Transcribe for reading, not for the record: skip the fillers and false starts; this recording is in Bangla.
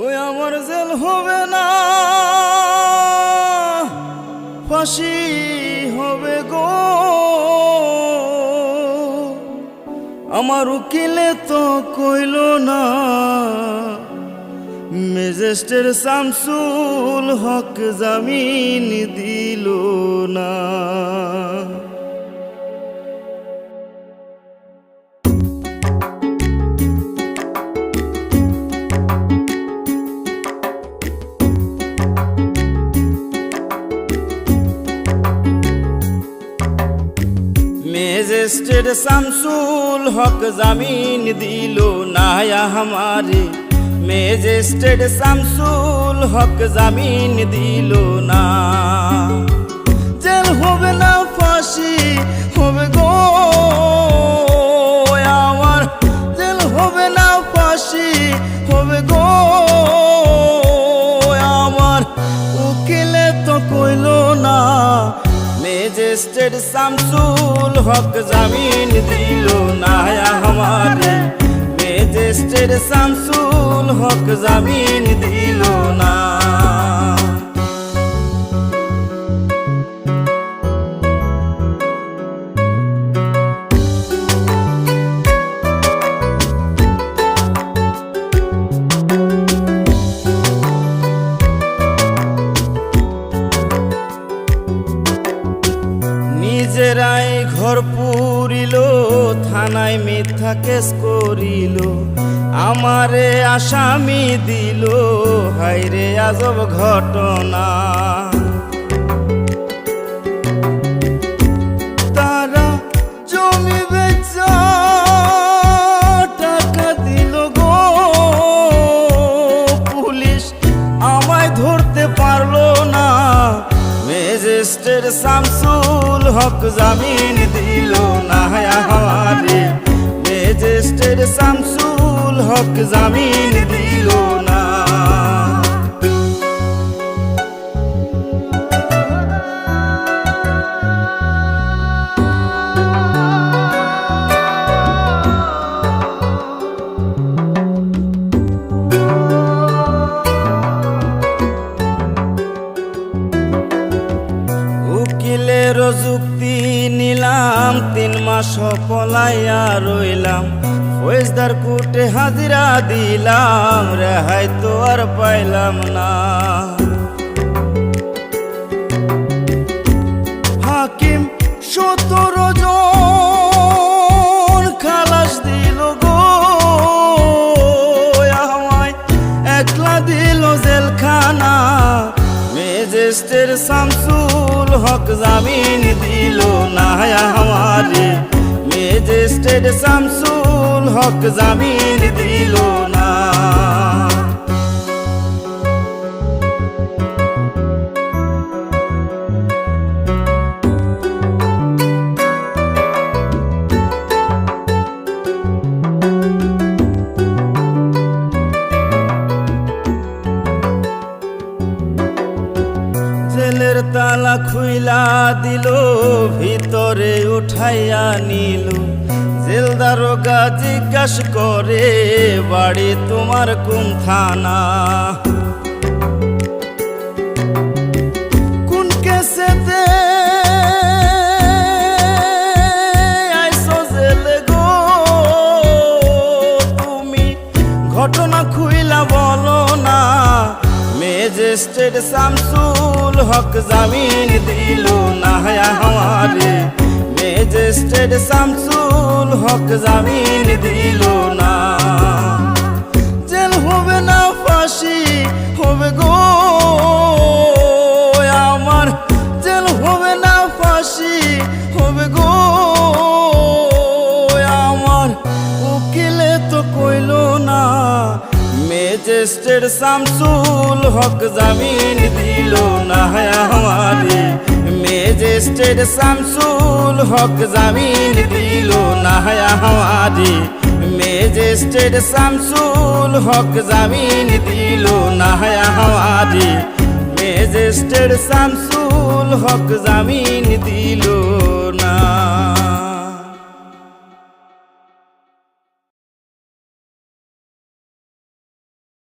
ওই আমার জেল হবে না, ফাঁসি হবে গো। আমার উকিলে তো কইল না, ম্যাজিস্ট্রেট শামসুল হক জামিন দিল না। ম্যাজিস্ট্রেট শামসুল হক জামিন দিল না हमारे, ম্যাজিস্ট্রেট শামসুল হক জামিন দিল না। জেল হবে না, ফাঁসি হবে গো আমার, জেল হবে না, ফাঁসি হবে গো আমার। উকিলে তো কইল না, ম্যাজিস্ট্রেট শামসুল হক জামিন দিল না हमारे, ম্যাজিস্ট্রেট শামসুল হক জামিন দিল না। নিজেরাই ঘর পুরিল, থানায় মিথ্যা কেস করিল, আমারে আসামি দিল, হায়রে আজব ঘটনা। তারা জমি বেচা টাকা দিল গো, পুলিশ আমায় ধরতে পারলো না। ম্যাজিস্ট্রেট শামসুল হক জামিন দিল না हमारे, ম্যাজিস্ট্রেট শামসুল হক জামিন দিল না। উকিলের যুক্তি নিলাম, 3 মাস পলাইয়া রইলাম, ফৌজদার কোর্টে হাজিরা দিলাম, রেহাই তো আর পাইলাম না। হাকিম 17 জন খালাস দিল গো আমায়, একলা দিল জেলখানা। ম্যাজিস্ট্রেট শামসুল হক জামিন দিল না हमारे, ম্যাজিস্ট্রেট শামসুল হক জামিন দিল না। জেলের তালা খুইলা দিল, ভিতরে উঠাইয়া নিল, জেল দারোগা জিজ্ঞাস করে, বাড়ি তোমার কোন থানা? কোন কেসেতে আইসো জেলে গো তুমি, ঘটনা খুইলা বলো না। ম্যাজিস্ট্রেট শামসুল হক জামিন দিল না हमारे, ম্যাজিস্ট্রেট শামসুল হক জামিন দিল না। জেল হবে না, ফাঁসি হবে গো আমার, জেল হবে না, ফাঁসি হবে গো আমার। উকিলে তো কইল না, ম্যাজিস্ট্রেট শামসুল হক জামিন দিল না हमारे, ম্যাজিস্ট্রেট শামসুল হক জামিন দিল না हमारे, ম্যাজিস্ট্রেট শামসুল হক জামিন দিল না हमारे, ম্যাজিস্ট্রেট শামসুল হক জামিন দিল না।